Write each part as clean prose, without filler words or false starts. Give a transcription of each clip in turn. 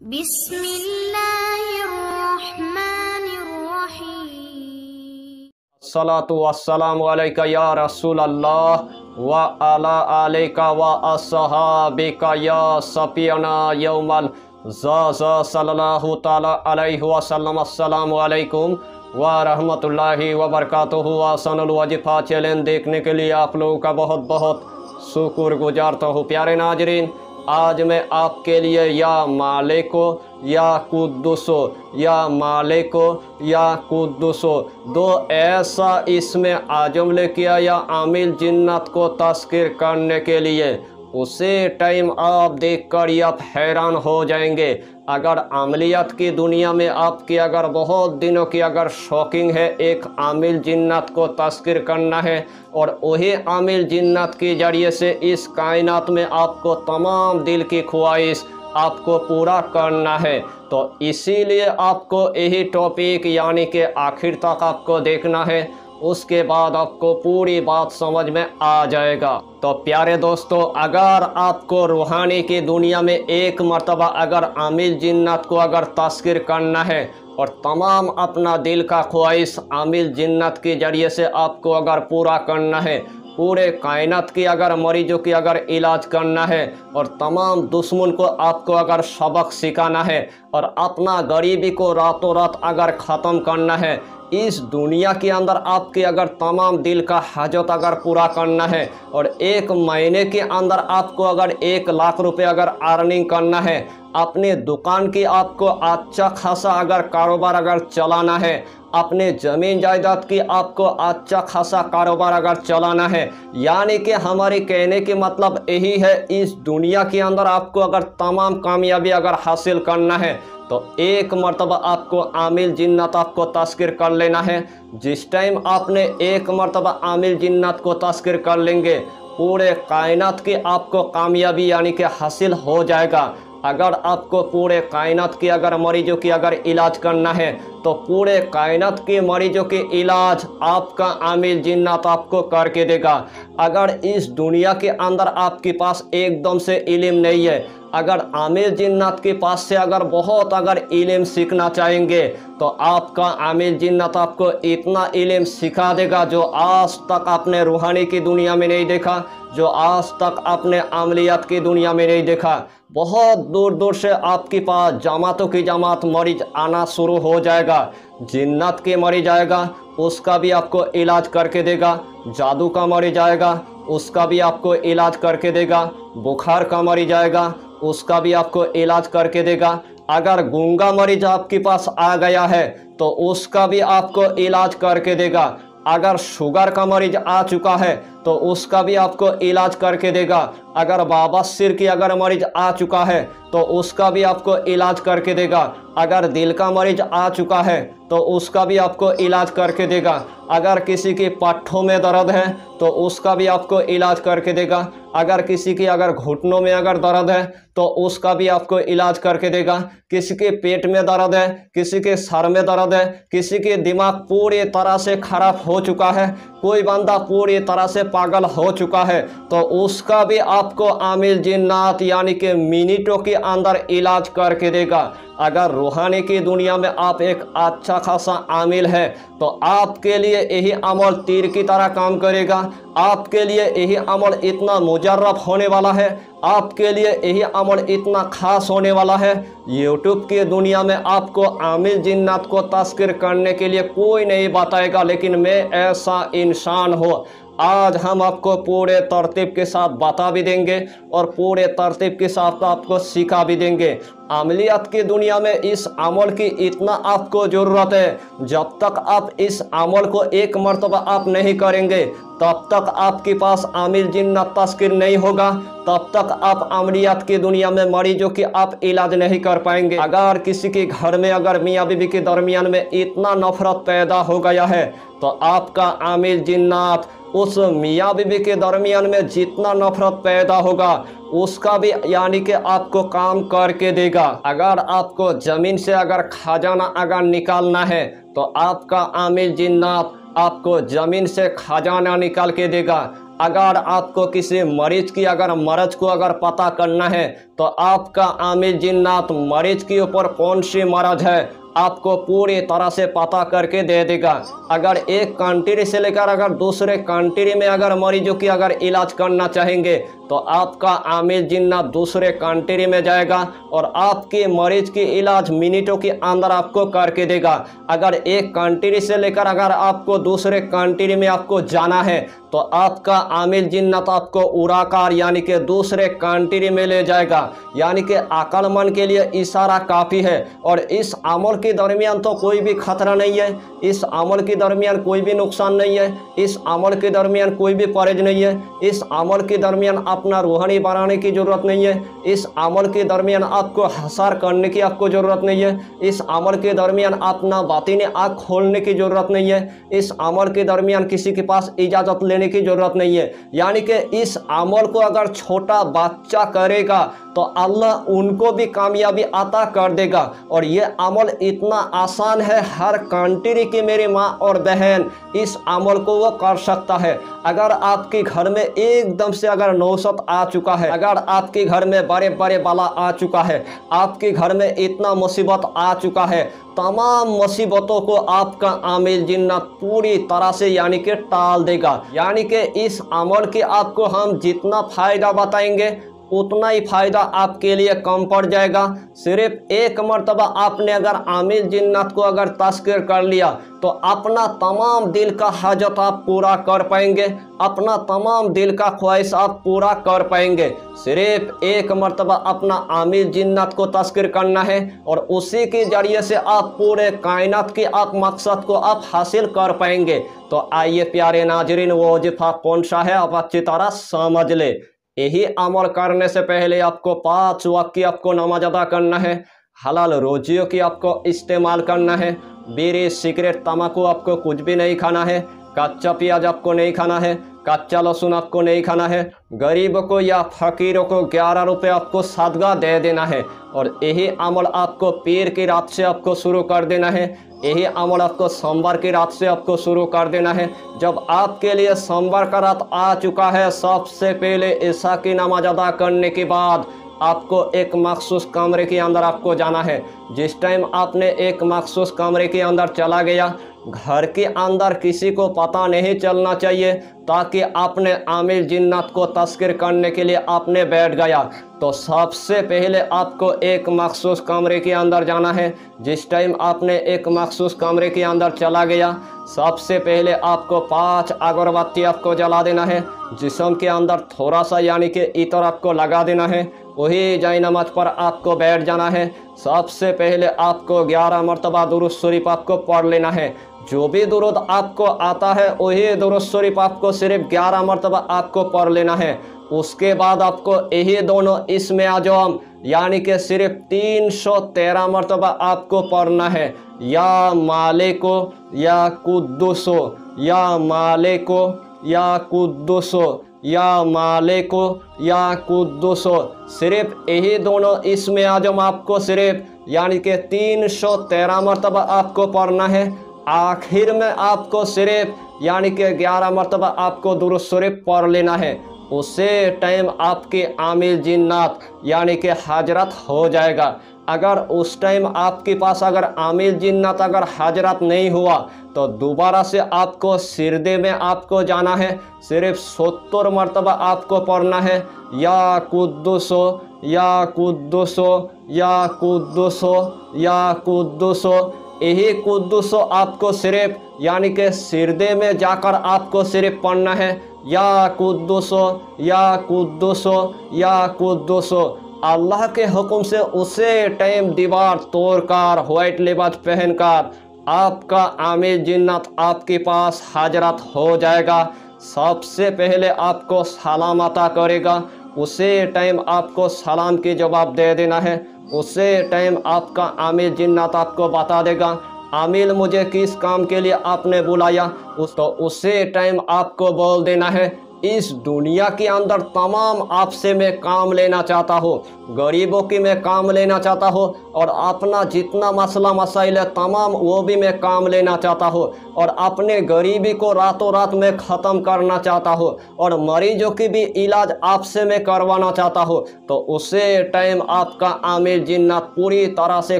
बिस्मिल्लाहिर्रहमानिर्रहीम। अस्सलातु वस्सलामु अलैका या रसूल अल्लाह व अला आलिका व अस्सहाबिका या सफियना यौमल ज़ा सल्लल्लाहु ताला अलैहि वसल्लम। अस्सलामु अलैकुम व रहमतुल्लाहि व बरकातुहू। आसानुल वजीफ़ा चैलेंज देखने के लिए आप लोगों का बहुत बहुत शुक्र गुजारता हूँ। प्यारे नाजरीन, आज मैं आपके लिए या मालिको या कुद्दुसो या मालिको या कुद्दुसो दो ऐसा इसमें आजम लेके आया आमिल जिन्नत को तस्कीर करने के लिए। उसी टाइम आप देखकर आप हैरान हो जाएंगे। अगर अमलियत की दुनिया में आपकी अगर बहुत दिनों की अगर शौकिंग है एक आमिल जिन्नत को तस्कीर करना है और वही आमिल जिन्नत के ज़रिए से इस कायनात में आपको तमाम दिल की ख्वाहिश आपको पूरा करना है, तो इसीलिए आपको यही टॉपिक यानी कि आखिर तक आपको देखना है। उसके बाद आपको पूरी बात समझ में आ जाएगा। तो प्यारे दोस्तों, अगर आपको रूहानी की दुनिया में एक मर्तबा अगर आमिल जिन्नत को अगर तस्कीर करना है और तमाम अपना दिल का ख्वाहिश आमिल जिन्नत के ज़रिए से आपको अगर पूरा करना है, पूरे कायनात की अगर मरीजों की अगर इलाज करना है और तमाम दुश्मन को आपको अगर सबक सिखाना है और अपना गरीबी को रातों रात अगर ख़त्म करना है, इस दुनिया के अंदर आपके अगर तमाम दिल का हाजत अगर पूरा करना है और एक महीने के अंदर आपको अगर 1,00,000 रुपये अगर अर्निंग करना है, अपने दुकान की आपको अच्छा खासा अगर कारोबार अगर चलाना है, अपने ज़मीन जायदाद की आपको अच्छा खासा कारोबार अगर चलाना है, यानी कि हमारे कहने के मतलब यही है, इस दुनिया के अंदर आपको अगर तमाम कामयाबी अगर हासिल करना है तो एक मर्तबा आपको आमिल जिन्नत आपको तस्कीर कर लेना है। जिस टाइम आपने एक मर्तबा आमिल जिन्नत को तस्कीर कर लेंगे, पूरे कायनात की आपको कामयाबी यानी कि हासिल हो जाएगा। अगर आपको पूरे कायनात की अगर मरीजों की अगर इलाज करना है तो पूरे कायनात के मरीजों के इलाज आपका आमिल जिन्नत आपको करके देगा। अगर इस दुनिया के अंदर आपके पास एकदम से इल्म नहीं है, अगर आमिल जिन्नत के पास से अगर बहुत अगर इल्म सीखना चाहेंगे तो आपका आमिल जिन्नत आपको इतना इल्म सिखा देगा जो आज तक आपने रूहानी की दुनिया में नहीं देखा, जो आज तक आपने अमलियत की दुनिया में नहीं देखा। बहुत दूर दूर से आपके पास जमातों की जमात मरीज आना शुरू हो जाएगा। जिन्नत के मरीज आएगा, उसका भी आपको इलाज करके देगा। जादू का मरीज आएगा, उसका भी आपको इलाज करके देगा। बुखार का मरीज आएगा, उसका भी आपको इलाज करके देगा। अगर गूंगा मरीज आपके पास आ गया है तो उसका भी आपको इलाज करके देगा। अगर शुगर का मरीज आ चुका है तो उसका भी आपको इलाज करके देगा। अगर बवासीर की अगर मरीज आ चुका है तो उसका भी आपको इलाज करके देगा। अगर दिल का मरीज आ चुका है तो उसका भी आपको इलाज करके देगा। अगर किसी की पट्ठों में दर्द है तो उसका भी आपको इलाज करके देगा। अगर किसी की अगर घुटनों में अगर दर्द है तो उसका भी आपको इलाज करके देगा। किसी के पेट में दर्द है, किसी के सर में दर्द है, किसी के दिमाग पूरी तरह से खराब हो चुका है, कोई बंदा पूरी तरह से पागल हो चुका है तो उसका भी आपको आमिल जिन्नत यानी कि मिनटों के अंदर इलाज करके देगा। अगर रूहानी की दुनिया में आप एक अच्छा खासा आमिल है तो आपके लिए यही अमल तीर की तरह काम करेगा। आपके लिए यही अमल इतना मुजर्रब होने वाला है, आपके लिए यही अमल इतना खास होने वाला है। यूट्यूब की दुनिया में आपको आमिल जिन्नत को तस्कीर करने के लिए कोई नहीं बताएगा, लेकिन मैं ऐसा इंसान हूँ। आज हम आपको पूरे तरतीब के साथ बता भी देंगे और पूरे तरतीब के साथ आपको सिखा भी देंगे। अमलियत की दुनिया में इस अमल की इतना आपको ज़रूरत है। जब तक आप इस अमल को एक मर्तबा आप नहीं करेंगे तब तक आपके पास आमिल जिन्नत तस्कीर नहीं होगा, तब तक आप अमलियत की दुनिया में मरीजों की आप इलाज नहीं कर पाएंगे। अगर किसी के घर में अगर मियाँ बीवी के दरमियान में इतना नफरत पैदा हो गया है तो आपका आमिल जिन्नत उस मियाँ बीवी के दरमियान में जितना नफरत पैदा होगा उसका भी यानी कि आपको काम करके देगा। अगर आपको ज़मीन से अगर खजाना अगर निकालना है तो आपका आमिल जिन्नत आपको ज़मीन से खजाना निकाल के देगा। अगर आपको किसी मरीज की अगर मर्ज को अगर पता करना है तो आपका आमिल जिन्नात मरीज के ऊपर कौन सी मर्ज है आपको पूरी तरह से पता करके दे देगा। अगर एक कंट्री से लेकर अगर दूसरे कंट्री में अगर मरीजों की अगर इलाज करना चाहेंगे तो आपका आमिल जिन्नात दूसरे कंट्री में जाएगा और आपके मरीज की इलाज मिनटों के अंदर आपको करके देगा। अगर एक कंट्री से लेकर अगर आपको दूसरे कंट्री में आपको जाना है तो आपका आमिल जिन्नात आपको उड़ाकर यानी कि दूसरे कंट्री में ले जाएगा। यानी कि अक्लमंद के लिए इशारा काफ़ी है और इस अमल के दरमियान तो कोई भी खतरा नहीं है, इस अमल के दरमियान कोई भी नुकसान नहीं है, इस अमल के दरमियान कोई भी परहेज नहीं है, इस अमल के दरमियान अपना रूहानी बनाने की ज़रूरत नहीं है, इस अमल के दरमियान आपको हसार करने की आपको ज़रूरत नहीं है, इस अमल के दरमियान अपना बातिनी आँख खोलने की ज़रूरत नहीं है, इस अमल के दरमियान किसी के पास इजाज़त लेने की ज़रूरत नहीं है। यानी कि इस अमल को अगर छोटा बच्चा करेगा तो अल्लाह उनको भी कामयाबी अता कर देगा। और ये अमल इतना आसान है, हर कंट्री की मेरी माँ और बहन इस अमल को वो कर सकता है। अगर आपके घर में एकदम से अगर नौसत आ चुका है, अगर आपके घर में बड़े बड़े बला आ चुका है, आपके घर में इतना मुसीबत आ चुका है, तमाम मुसीबतों को आपका आमिल जिन्नात पूरी तरह से यानी कि टाल देगा। यानी कि इस अमल के आपको हम जितना फ़ायदा बताएंगे उतना ही फ़ायदा आपके लिए कम पड़ जाएगा। सिर्फ एक मरतबा आपने अगर आमिल जिन्नात को अगर तस्कीर कर लिया तो अपना तमाम दिल का हाजत आप पूरा कर पाएंगे, अपना तमाम दिल का ख्वाहिश आप पूरा कर पाएंगे। सिर्फ एक मरतबा अपना आमिल जिन्नात को तस्कीर करना है और उसी के ज़रिए से आप पूरे कायनात के आप मकसद को आप हासिल कर पाएंगे। तो आइए प्यारे नाजरीन, वो वजीफ़ा कौन सा है आप अच्छी तरह समझ ले। यही अमल करने से पहले आपको 5 वक्त की आपको नमाज अदा करना है, हलाल रोजियों की आपको इस्तेमाल करना है, बीड़ी सिगरेट तम्बाकू आपको कुछ भी नहीं खाना है, कच्चा प्याज आपको नहीं खाना है, कच्चा लहसुन आपको नहीं खाना है, गरीबों को या फ़कीरों को 11 रुपये आपको सदका दे देना है। और यही अमल आपको पीर की रात से आपको शुरू कर देना है, यही अमल आपको सोमवार की रात से आपको शुरू कर देना है। जब आपके लिए सोमवार का रात आ चुका है, सबसे पहले ईशा की नमाज अदा करने के बाद आपको एक मखसूस कमरे के अंदर आपको जाना है। जिस टाइम आपने एक मखसूस कमरे के अंदर चला गया, घर के अंदर किसी को पता नहीं चलना चाहिए, ताकि आपने आमिल जिन्नात को तस्कीर करने के लिए आपने बैठ गया तो सबसे पहले आपको एक मखसूस कमरे के अंदर जाना है। जिस टाइम आपने एक मखसूस कमरे के अंदर चला गया, सबसे पहले आपको 5 अगरबत्ती आपको जला देना है, जिस्म के अंदर थोड़ा सा यानी कि इतर आपको लगा देना है, वही जाए नमाज पर आपको बैठ जाना है। सबसे पहले आपको 11 मरतबा दुरूद शरीफ आपको पढ़ लेना है। जो भी दुरूद आपको आता है वही दुरूद शरीफ आपको सिर्फ 11 मरतबा आपको पढ़ लेना है। उसके बाद आपको यही दोनों इस्म आज़म यानी कि सिर्फ 313 मरतबा आपको पढ़ना है, या मालिको या कुद्दुसो, या मालिको या कुद्दुसो, या मालिको या कुद्दुसो। सिर्फ यही दोनों इस्म आज़म आपको सिर्फ यानी कि 313 मरतबा आपको पढ़ना है। आखिर में आपको सिर्फ यानी कि 11 मरतबा आपको दुरूद शरीफ पढ़ लेना है। उसे टाइम आपके आमिल जिन्नात यानी कि हाजरत हो जाएगा। अगर उस टाइम आपके पास अगर आमिल जिन्नात अगर हाजरत नहीं हुआ तो दोबारा से आपको सिरदे में आपको जाना है, सिर्फ 70 मरतबा आपको पढ़ना है, या कुद्दुसो या कुद्दुसो या कुद्दुसो या कुद्दुसो। यही कुद्दुसो आपको सिर्फ यानी कि सिरदे में जाकर आपको सिर्फ पढ़ना है, या कुद्दुसो या कुद्दुसो या कुद्दुसो। अल्लाह के हुक्म से उसे टाइम दीवार तोड़कर व्हाइट लिबास पहनकर आपका आमिल जिन्नात आपके पास हाजरत हो जाएगा। सबसे पहले आपको सलाम अता करेगा, उसे टाइम आपको सलाम की जवाब दे देना है। उसे टाइम आपका आमिल जिन्नात आपको बता देगा आमिल मुझे किस काम के लिए आपने बुलाया, तो उसे टाइम आपको बोल देना है इस दुनिया के अंदर तमाम आपसे मैं काम लेना चाहता हूँ, गरीबों की मैं काम लेना चाहता हूँ, और अपना जितना मसला मसाइल है तमाम वो भी मैं काम लेना चाहता हूँ, और अपने गरीबी को रातों रात मैं ख़त्म करना चाहता हूँ, और मरीजों की भी इलाज आपसे मैं करवाना चाहता हूँ। तो उसे टाइम आपका आमिर जिन्नात पूरी तरह से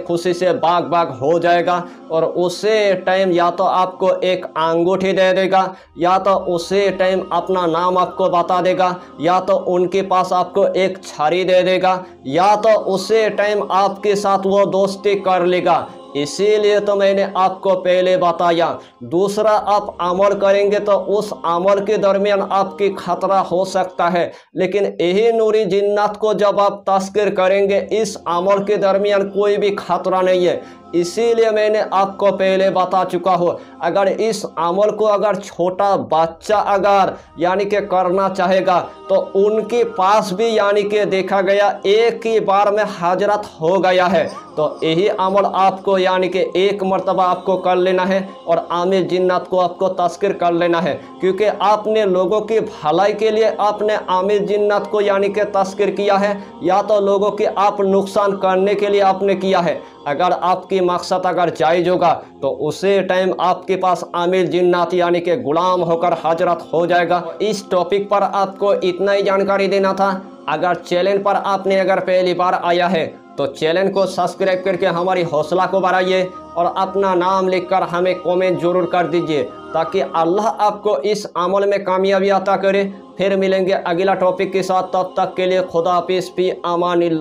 खुशी से बाग बाग हो जाएगा, और उसे टाइम या तो आपको एक अंगूठी दे देगा, या तो उसे टाइम अपना नाम आपको बता देगा, या तो उनके पास आपको एक छड़ी दे देगा, या तो उसे टाइम आपके साथ वो दोस्ती कर लेगा। इसीलिए तो मैंने आपको पहले बताया। दूसरा, आप अमल करेंगे तो उस अमल के दरमियान आपकी खतरा हो सकता है, लेकिन यही नूरी जिन्नात को जब आप तस्कीर करेंगे इस अमल के दरमियान कोई भी खतरा नहीं है। इसीलिए मैंने आपको पहले बता चुका हूँ, अगर इस अमल को अगर छोटा बच्चा अगर यानी कि करना चाहेगा तो उनके पास भी यानी कि देखा गया एक ही बार में हजरत हो गया है। तो यही अमल आपको यानी कि एक मर्तबा आपको कर लेना है और आमिर जिन्नात को आपको तस्कीर कर लेना है, क्योंकि आपने लोगों की भलाई के लिए आपने आमिर जिन्नात को यानी कि तस्कीर किया है, या तो लोगों के आप नुकसान करने के लिए आपने किया है। अगर आपकी मकसद अगर जायज़ होगा तो उसी टाइम आपके पास आमिर जिन्नात यानी कि गुलाम होकर हजरत हो जाएगा। इस टॉपिक पर आपको इतना ही जानकारी देना था। अगर चैनल पर आपने अगर पहली बार आया है तो चैनल को सब्सक्राइब करके हमारी हौसला को बढ़ाइए, और अपना नाम लिखकर हमें कमेंट जरूर कर दीजिए, ताकि अल्लाह आपको इस अमल में कामयाबी अता करे। फिर मिलेंगे अगला टॉपिक के साथ, तब तक के लिए खुदा हाफिज़, फी अमानिल्लाह।